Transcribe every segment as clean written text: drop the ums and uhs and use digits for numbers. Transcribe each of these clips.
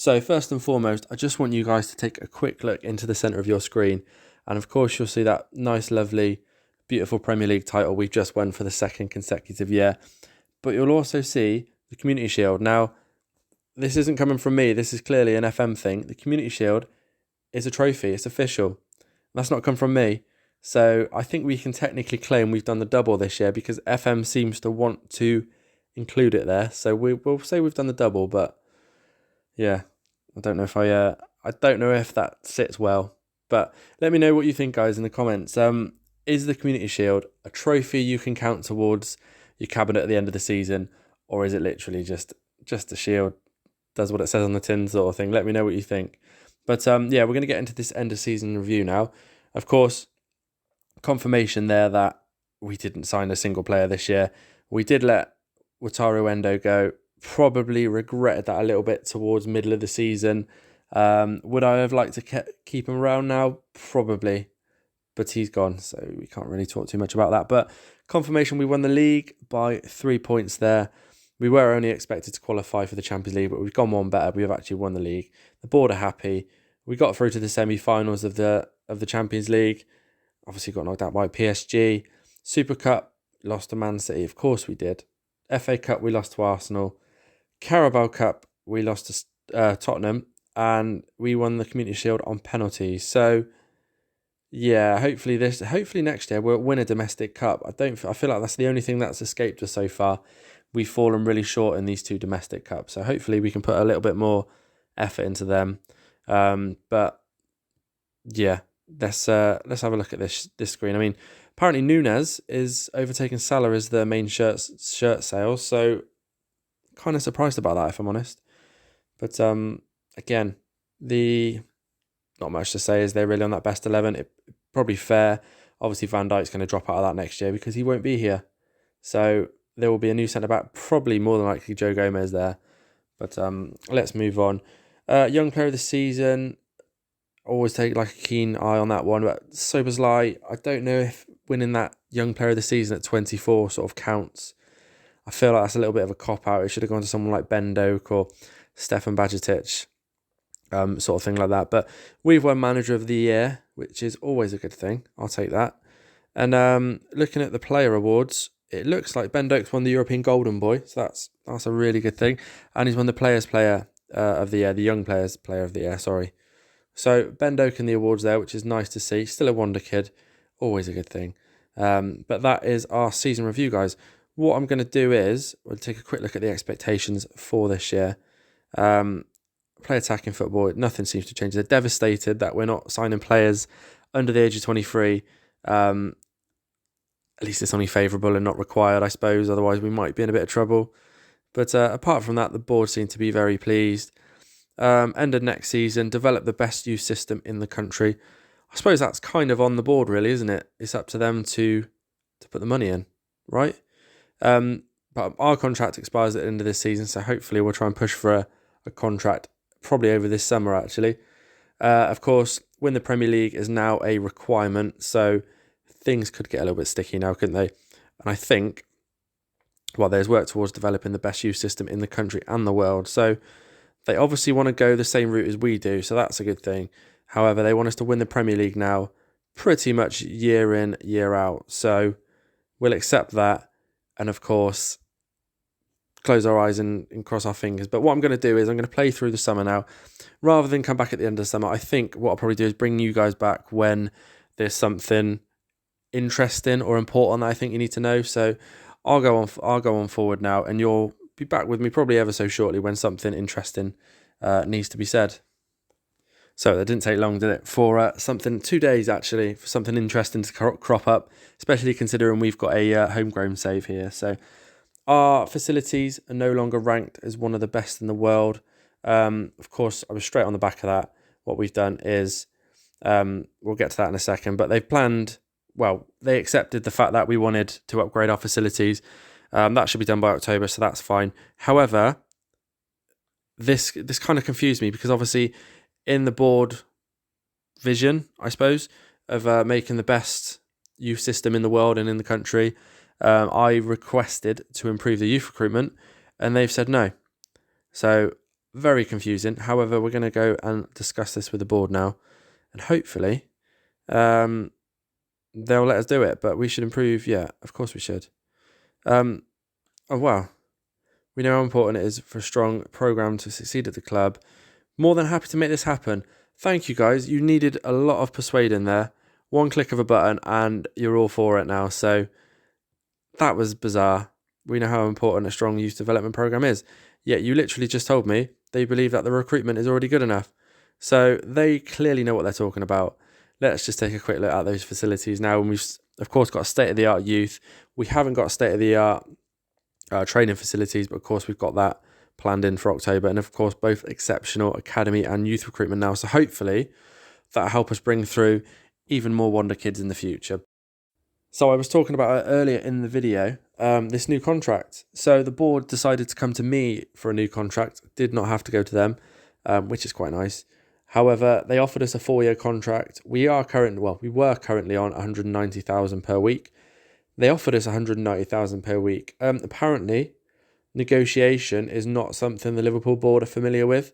So first and foremost, I just want you guys to take a quick look into the centre of your screen. And of course, you'll see that nice, lovely, beautiful Premier League title we've just won for the second consecutive year. But you'll also see the Community Shield. Now, this isn't coming from me. This is clearly an FM thing. The Community Shield is a trophy. It's official. That's not come from me. So I think we can technically claim we've done the double this year because FM seems to want to include it there. So we'll say we've done the double, but yeah, I don't know if that sits well. But let me know what you think, guys, in the comments. Is the Community Shield a trophy you can count towards your cabinet at the end of the season, or is it literally just a shield, does what it says on the tin sort of thing? Let me know what you think. But yeah, we're going to get into this end of season review now. Of course, confirmation there that we didn't sign a single player this year. We did let Wataru Endo go. Probably regretted that a little bit towards middle of the season. Would I have liked to keep him around now? Probably. But he's gone, so we can't really talk too much about that. But confirmation, we won the league by 3 points there. We were only expected to qualify for the Champions League, but we've gone one better. We have actually won the league. The board are happy. We got through to the semi-finals of the Champions League. Obviously got knocked out by PSG. Super Cup, lost to Man City. Of course we did. FA Cup, we lost to Arsenal. Carabao Cup, we lost to Tottenham. And we won the Community Shield on penalties. So yeah, hopefully next year we'll win a domestic cup. I feel like that's the only thing that's escaped us so far. We've fallen really short in these two domestic cups, so hopefully we can put a little bit more effort into them. But yeah, let's have a look at this screen. I mean, apparently Nunez is overtaking Salah as the main shirt sales, so kind of surprised about that if I'm honest. But again, not much to say. Is there really on that best 11? It probably fair. Obviously, Van Dijk's going to drop out of that next year because he won't be here. So there will be a new centre back, probably more than likely Joe Gomez there. But let's move on. Young player of the season. Always take like a keen eye on that one. But Soberslai, I don't know if winning that young player of the season at 24 sort of counts. I feel like that's a little bit of a cop out. It should have gone to someone like Ben Doak or Stefan Bajcetic. Sort of thing like that. But we've won Manager of the Year, which is always a good thing. I'll take that. And looking at the player awards, it looks like Ben Doak's won the European Golden Boy, so that's a really good thing. And he's won the Players Player of the Year, the Young Players Player of the Year, sorry. So Ben Doak in the awards there, which is nice to see. Still a wonder kid, always a good thing. But that is our season review, guys. What I'm going to do is we'll take a quick look at the expectations for this year. Play attacking football, nothing seems to change. They're devastated that we're not signing players under the age of 23. At least it's only favourable and not required, I suppose. Otherwise, we might be in a bit of trouble. But apart from that, the board seem to be very pleased. End of next season, develop the best youth system in the country. I suppose that's kind of on the board, really, isn't it? It's up to them to put the money in, right? But our contract expires at the end of this season, so hopefully we'll try and push for a contract probably over this summer, actually. Of course, win the Premier League is now a requirement, so things could get a little bit sticky now, couldn't they? And I think, well, there's work towards developing the best youth system in the country and the world. So they obviously want to go the same route as we do, so that's a good thing. However, they want us to win the Premier League now pretty much year in, year out. So we'll accept that. And of course, close our eyes and cross our fingers. But what I'm going to do is I'm going to play through the summer now. Rather than come back at the end of the summer, I think what I'll probably do is bring you guys back when there's something interesting or important that I think you need to know. So I'll go on forward now, and you'll be back with me probably ever so shortly when something interesting needs to be said. So that didn't take long, did it? For 2 days actually, for something interesting to crop up, especially considering we've got a homegrown save here. So our facilities are no longer ranked as one of the best in the world. Of course, I was straight on the back of that. What we've done is, we'll get to that in a second, but they accepted the fact that we wanted to upgrade our facilities. That should be done by October, so that's fine. However, this kind of confused me because obviously in the board vision, I suppose, of making the best youth system in the world and in the country, I requested to improve the youth recruitment, and they've said no. So very confusing. However, we're going to go and discuss this with the board now, and hopefully they'll let us do it. But we should improve. Yeah, of course we should. Oh, wow. We know how important it is for a strong programme to succeed at the club. More than happy to make this happen. Thank you, guys. You needed a lot of persuading there. One click of a button and you're all for it now. So that was bizarre. We know how important a strong youth development programme is. Yet you literally just told me they believe that the recruitment is already good enough. So they clearly know what they're talking about. Let's just take a quick look at those facilities now. And we've, of course, got a state-of-the-art youth. We haven't got state-of-the-art training facilities, but of course we've got that planned in for October, and of course both exceptional academy and youth recruitment now, so hopefully that'll help us bring through even more wonder kids in the future. So I was talking about it earlier in the video, this new contract. So the board decided to come to me for a new contract, did not have to go to them, which is quite nice. However, they offered us a 4-year contract. We were currently on 190,000 per week. They offered us 190,000 per week. Apparently, negotiation is not something the Liverpool board are familiar with.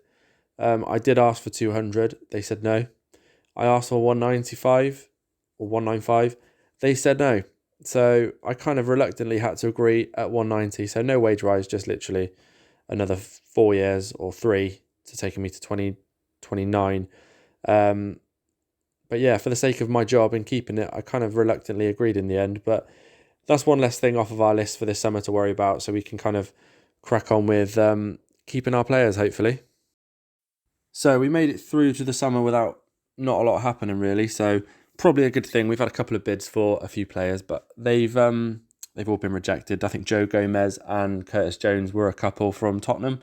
I did ask for 200. They said no. I asked for 195 or 195. They said no. So I kind of reluctantly had to agree at 190. So no wage rise, just literally another 4 years or 3 to taking me to 2029. But yeah, for the sake of my job and keeping it, I kind of reluctantly agreed in the end. But that's one less thing off of our list for this summer to worry about, so we can kind of crack on with keeping our players, hopefully. So we made it through to the summer without not a lot happening, really. So probably a good thing. We've had a couple of bids for a few players, but they've all been rejected. I think Joe Gomez and Curtis Jones were a couple from Tottenham.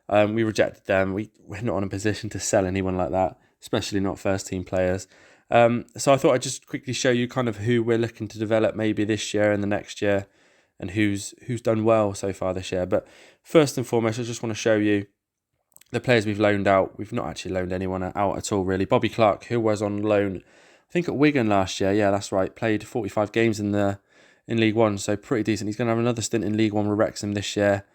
We rejected them. We're not in a position to sell anyone like that, especially not first team players. So I thought I'd just quickly show you kind of who we're looking to develop maybe this year and the next year, and who's done well so far this year. But first and foremost, I just want to show you the players we've loaned out. We've not actually loaned anyone out at all, really. Bobby Clark, who was on loan, I think at Wigan last year. Yeah, that's right. Played 45 games in League One, so pretty decent. He's going to have another stint in League One with Wrexham this year.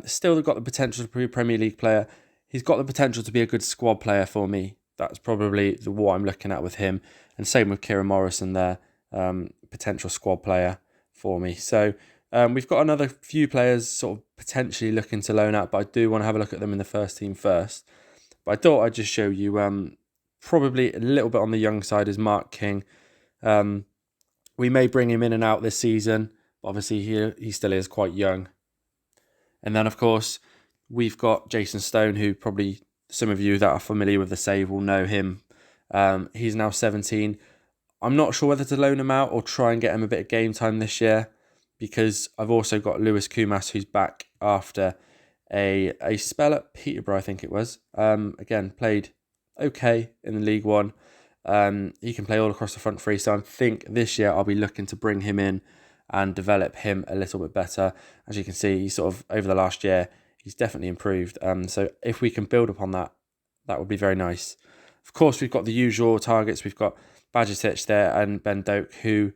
Still got the potential to be a Premier League player. He's got the potential to be a good squad player for me. That's probably what I'm looking at with him. And same with Kieran Morrison there, potential squad player for me. So we've got another few players sort of potentially looking to loan out, but I do want to have a look at them in the first team first. But I thought I'd just show you probably a little bit on the young side is Mark King. We may bring him in and out this season, but obviously he still is quite young. And then, of course, we've got Jason Stone, who probably some of you that are familiar with the save will know him. He's now 17. I'm not sure whether to loan him out or try and get him a bit of game time this year, because I've also got Lewis Kumas, who's back after a spell at Peterborough, I think it was. Again, played okay in the League One. He can play all across the front three, so I think this year I'll be looking to bring him in and develop him a little bit better. As you can see, he's sort of over the last year, he's definitely improved. So if we can build upon that, that would be very nice. Of course, we've got the usual targets. We've got Bajcetic there and Ben Doak, who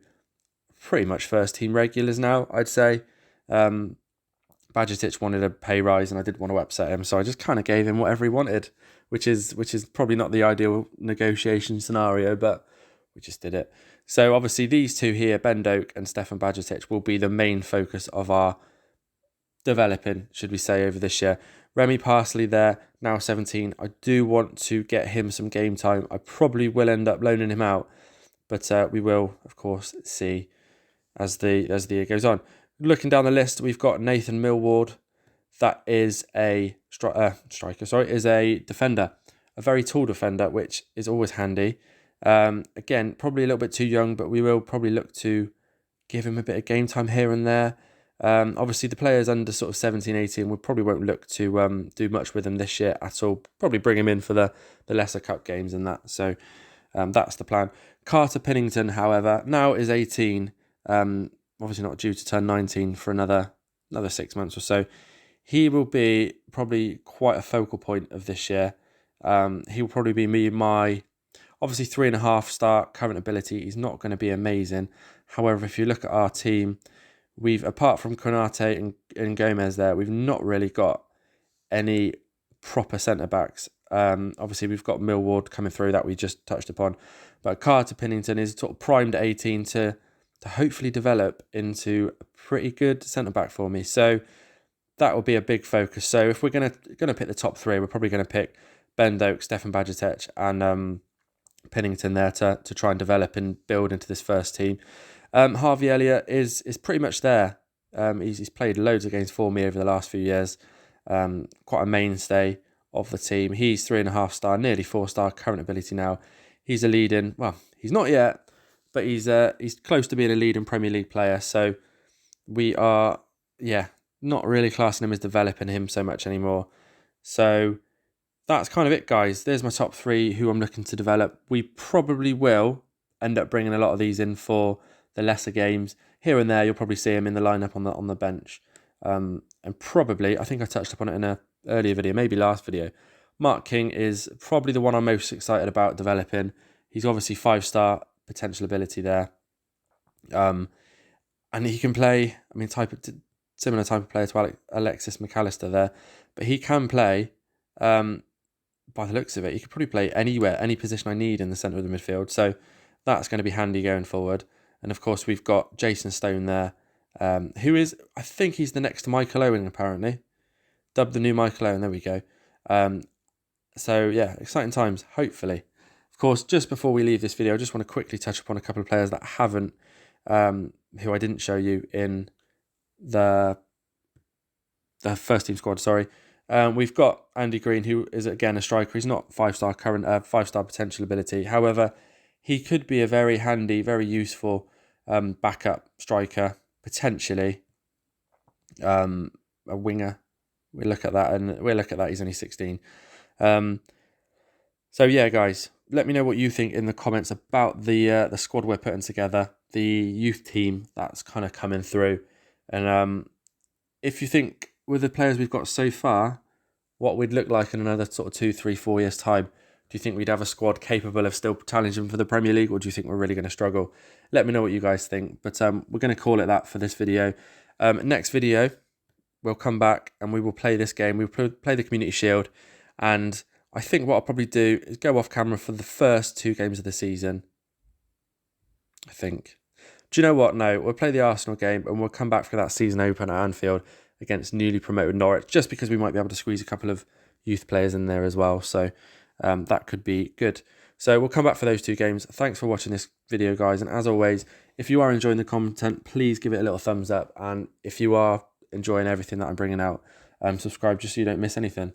pretty much first team regulars now, I'd say. Bajcetic wanted a pay rise and I didn't want to upset him, so I just kind of gave him whatever he wanted, which is probably not the ideal negotiation scenario, but we just did it. So obviously these two here, Ben Doak and Stefan Bajcetic, will be the main focus of our developing, should we say, over this year. Remy Parsley there, now 17. I do want to get him some game time. I probably will end up loaning him out, but we will, of course, see as the year goes on. Looking down the list, we've got Nathan Millward. That is a is a defender, a very tall defender, which is always handy. Again, probably a little bit too young, but we will probably look to give him a bit of game time here and there. Obviously, the players under sort of 17, 18, we probably won't look to do much with them this year at all. Probably bring him in for the lesser cup games and that. So that's the plan. Carter Pennington, however, now is 18. Obviously not due to turn 19 for another 6 months or so. He will be probably quite a focal point of this year. He will probably be my obviously 3.5 star current ability. He's not going to be amazing. However, if you look at our team, we've, apart from Konate and Gomez there, we've not really got any proper centre-backs. Obviously, we've got Millward coming through that we just touched upon. But Carter Pennington is sort of primed at 18 to hopefully develop into a pretty good centre-back for me. So that will be a big focus. So if we're gonna pick the top three, we're probably going to pick Ben Doak, Stefan Bajcetic and Pennington there to try and develop and build into this first team. Harvey Elliott is pretty much there. He's played loads of games for me over the last few years. Quite a mainstay of the team. He's 3.5 star, nearly 4 star current ability now. He's a leading, well, he's not yet, but he's close to being a leading Premier League player. So we are, not really classing him as developing him so much anymore. So that's kind of it, guys. There's my top three who I'm looking to develop. We probably will end up bringing a lot of these in for the lesser games. Here and there, you'll probably see him in the lineup on the bench. And probably, I think I touched upon it in an earlier video, maybe last video. Mark King is probably the one I'm most excited about developing. He's obviously 5-star potential ability there. And he can play, similar type of player to Alexis McAllister there. But he can play, by the looks of it, he could probably play anywhere, any position I need in the centre of the midfield. So that's going to be handy going forward. And of course, we've got Jason Stone there, who is, I think he's the next Michael Owen, apparently. Dubbed the new Michael Owen, there we go. So yeah, exciting times, hopefully. Of course, just before we leave this video, I just want to quickly touch upon a couple of players that haven't, who I didn't show you in the first team squad, sorry. We've got Andy Green, who is again a striker. He's not 5-star current, 5-star potential ability. However, he could be a very handy, very useful backup striker, potentially a winger. We'll look at that. He's only 16. So yeah, guys, let me know what you think in the comments about the squad we're putting together, the youth team that's kind of coming through, and if you think with the players we've got so far, what we'd look like in another sort of 2, 3, 4 years' time. Do you think we'd have a squad capable of still challenging for the Premier League, or do you think we're really going to struggle? Let me know what you guys think. But we're going to call it that for this video. Next video, we'll come back and we will play this game. We'll play the Community Shield. And I think what I'll probably do is go off camera for the first 2 games of the season. I think. Do you know what? No, we'll play the Arsenal game and we'll come back for that season open at Anfield against newly promoted Norwich, just because we might be able to squeeze a couple of youth players in there as well. So that could be good. So we'll come back for those 2 games. Thanks for watching this video, guys. And as always, if you are enjoying the content, please give it a little thumbs up. And if you are enjoying everything that I'm bringing out, subscribe just so you don't miss anything.